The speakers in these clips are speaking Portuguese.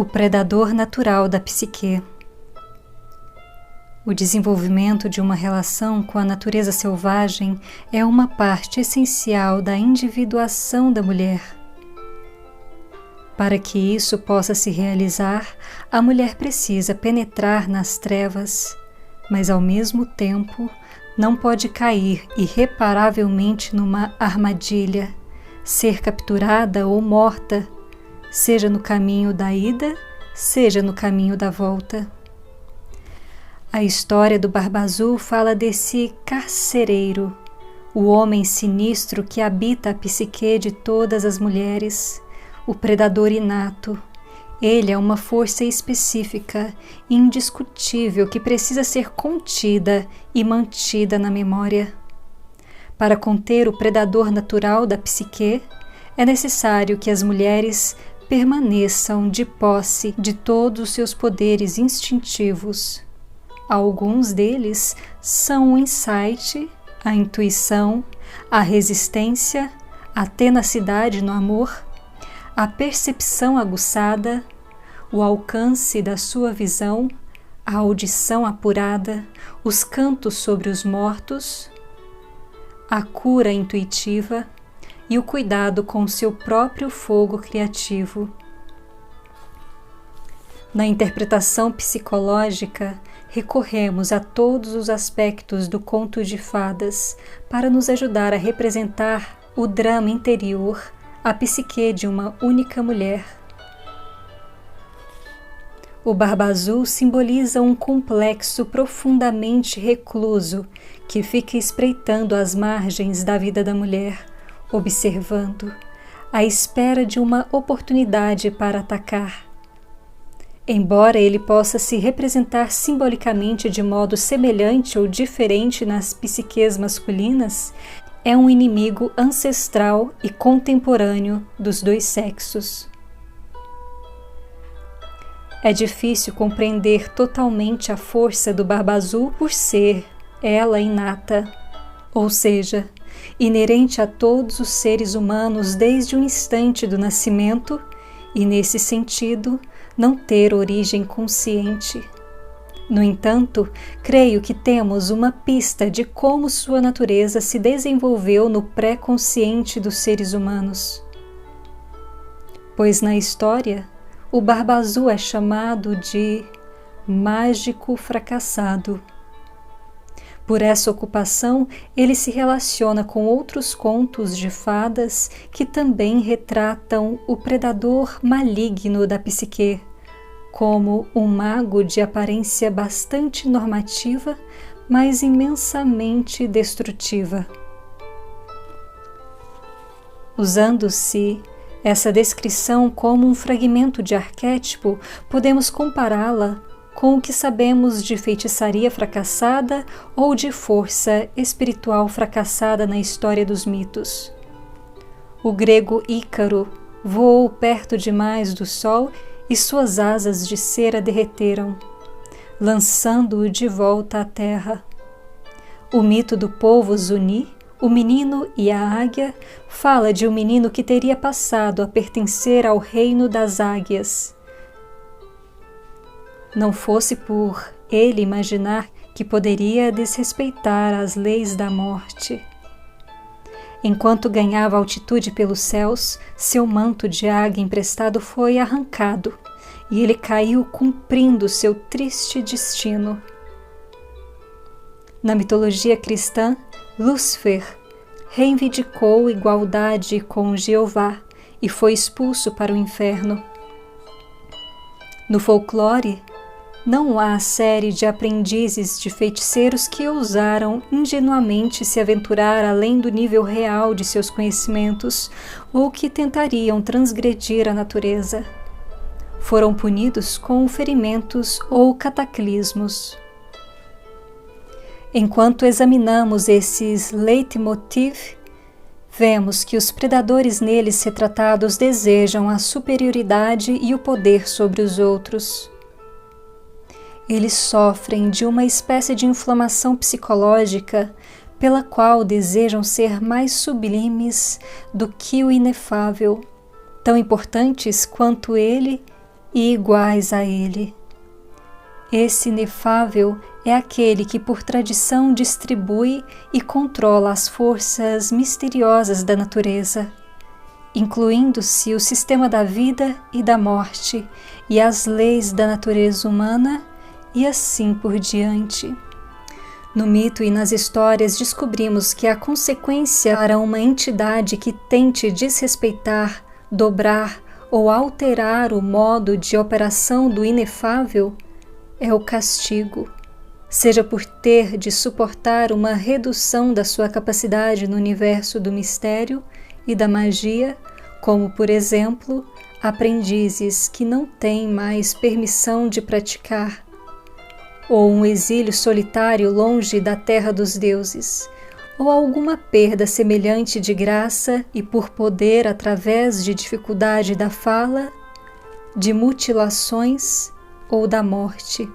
O predador natural da psique. O desenvolvimento de uma relação com a natureza selvagem é uma parte essencial da individuação da mulher. Para que isso possa se realizar, a mulher precisa penetrar nas trevas, mas ao mesmo tempo não pode cair irreparavelmente numa armadilha, ser capturada ou morta, seja no caminho da ida, seja no caminho da volta. A história do Barba Azul fala desse carcereiro, o homem sinistro que habita a psique de todas as mulheres, o predador inato. Ele é uma força específica, indiscutível, que precisa ser contida e mantida na memória. Para conter o predador natural da psique, é necessário que as mulheres permaneçam de posse de todos os seus poderes instintivos. Alguns deles são o insight, a intuição, a resistência, a tenacidade no amor, a percepção aguçada, o alcance da sua visão, a audição apurada, os cantos sobre os mortos, a cura intuitiva e o cuidado com seu próprio fogo criativo. Na interpretação psicológica, recorremos a todos os aspectos do conto de fadas para nos ajudar a representar o drama interior, a psique de uma única mulher. O Barba Azul simboliza um complexo profundamente recluso que fica espreitando as margens da vida da mulher, observando, à espera de uma oportunidade para atacar. Embora ele possa se representar simbolicamente de modo semelhante ou diferente nas psiques masculinas, é um inimigo ancestral e contemporâneo dos dois sexos. É difícil compreender totalmente a força do Barba Azul por ser ela inata, ou seja, inerente a todos os seres humanos desde o instante do nascimento e, nesse sentido, não ter origem consciente. No entanto, creio que temos uma pista de como sua natureza se desenvolveu no pré-consciente dos seres humanos. Pois na história, o Barba Azul é chamado de mágico fracassado. Por essa ocupação, ele se relaciona com outros contos de fadas que também retratam o predador maligno da psique, como um mago de aparência bastante normativa, mas imensamente destrutiva. Usando-se essa descrição como um fragmento de arquétipo, podemos compará-la com o que sabemos de feitiçaria fracassada ou de força espiritual fracassada na história dos mitos. O grego Ícaro voou perto demais do sol e suas asas de cera derreteram, lançando-o de volta à terra. O mito do povo Zuni, o menino e a águia, fala de um menino que teria passado a pertencer ao reino das águias. Não fosse por ele imaginar que poderia desrespeitar as leis da morte. Enquanto ganhava altitude pelos céus, seu manto de águia emprestado foi arrancado e ele caiu cumprindo seu triste destino. Na mitologia cristã, Lúcifer reivindicou igualdade com Jeová e foi expulso para o inferno. No folclore, não há série de aprendizes de feiticeiros que ousaram ingenuamente se aventurar além do nível real de seus conhecimentos ou que tentariam transgredir a natureza. Foram punidos com ferimentos ou cataclismos. Enquanto examinamos esses leitmotiv, vemos que os predadores neles retratados desejam a superioridade e o poder sobre os outros. Eles sofrem de uma espécie de inflamação psicológica pela qual desejam ser mais sublimes do que o inefável, tão importantes quanto ele e iguais a ele. Esse inefável é aquele que por tradição distribui e controla as forças misteriosas da natureza, incluindo-se o sistema da vida e da morte e as leis da natureza humana e assim por diante. No mito e nas histórias descobrimos que a consequência para uma entidade que tente desrespeitar, dobrar ou alterar o modo de operação do inefável é o castigo, seja por ter de suportar uma redução da sua capacidade no universo do mistério e da magia, como, por exemplo, aprendizes que não têm mais permissão de praticar, ou um exílio solitário longe da terra dos deuses, ou alguma perda semelhante de graça e por poder através de dificuldade da fala, de mutilações ou da morte.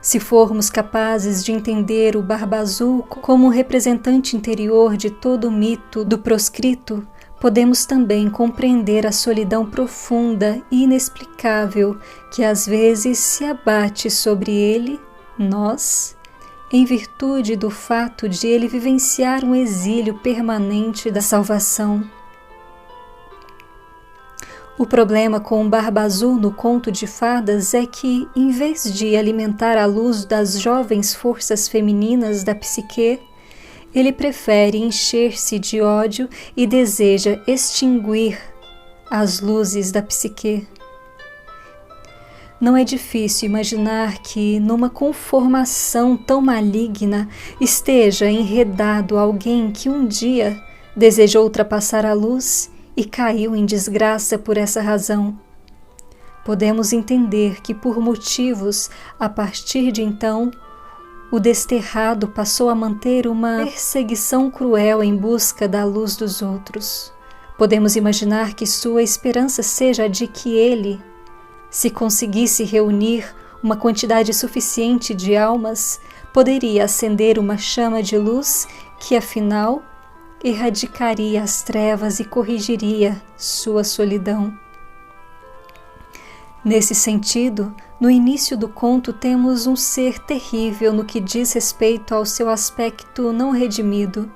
Se formos capazes de entender o Barba Azul como representante interior de todo o mito do proscrito, podemos também compreender a solidão profunda e inexplicável que às vezes se abate sobre ele, nós, em virtude do fato de ele vivenciar um exílio permanente da salvação. O problema com o Barba Azul no conto de fadas é que, em vez de alimentar a luz das jovens forças femininas da psique, ele prefere encher-se de ódio e deseja extinguir as luzes da psique. Não é difícil imaginar que, numa conformação tão maligna, esteja enredado alguém que um dia desejou ultrapassar a luz e caiu em desgraça por essa razão. Podemos entender que, por motivos, a partir de então, o desterrado passou a manter uma perseguição cruel em busca da luz dos outros. Podemos imaginar que sua esperança seja a de que ele, se conseguisse reunir uma quantidade suficiente de almas, poderia acender uma chama de luz que, afinal, erradicaria as trevas e corrigiria sua solidão. Nesse sentido, no início do conto temos um ser terrível no que diz respeito ao seu aspecto não redimido.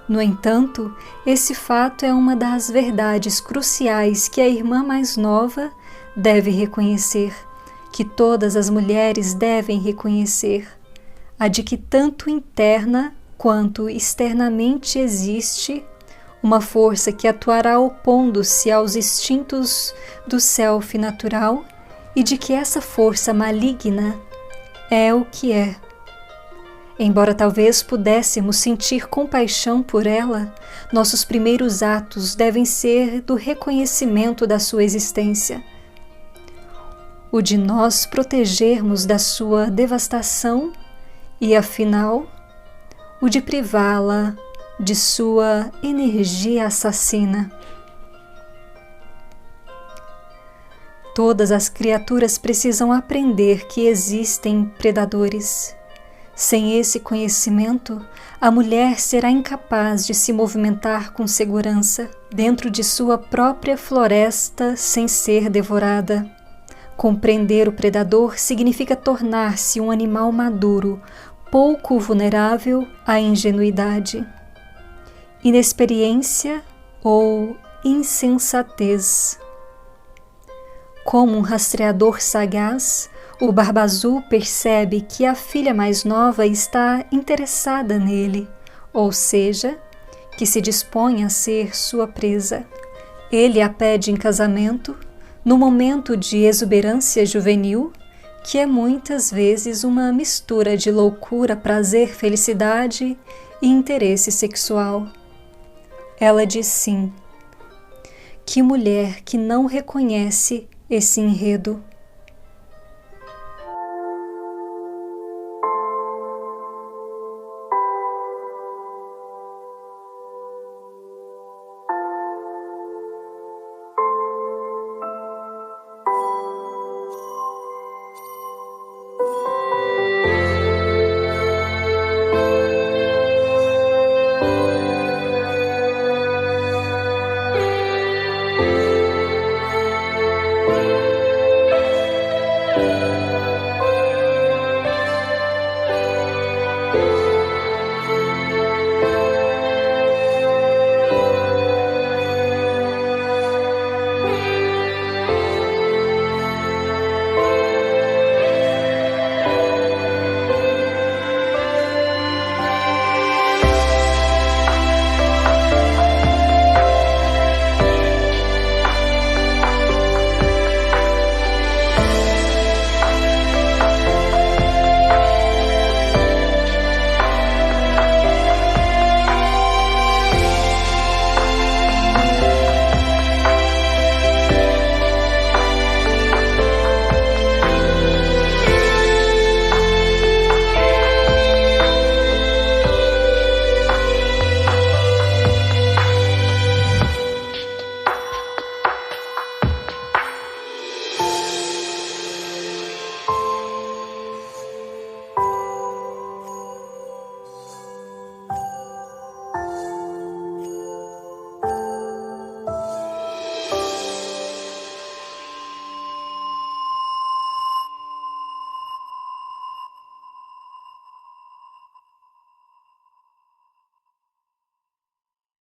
No entanto, esse fato é uma das verdades cruciais que a irmã mais nova deve reconhecer, que todas as mulheres devem reconhecer, a de que tanto interna quanto externamente existe uma força que atuará opondo-se aos instintos do self natural e de que essa força maligna é o que é. Embora talvez pudéssemos sentir compaixão por ela, nossos primeiros atos devem ser do reconhecimento da sua existência, o de nós protegermos da sua devastação e, afinal, o de privá-la de sua energia assassina. Todas as criaturas precisam aprender que existem predadores. Sem esse conhecimento, a mulher será incapaz de se movimentar com segurança dentro de sua própria floresta sem ser devorada. Compreender o predador significa tornar-se um animal maduro, pouco vulnerável à ingenuidade, inexperiência ou insensatez. Como um rastreador sagaz, o Barba Azul percebe que a filha mais nova está interessada nele, ou seja, que se dispõe a ser sua presa. Ele a pede em casamento, no momento de exuberância juvenil, que é muitas vezes uma mistura de loucura, prazer, felicidade e interesse sexual. Ela diz sim. Que mulher que não reconhece esse enredo?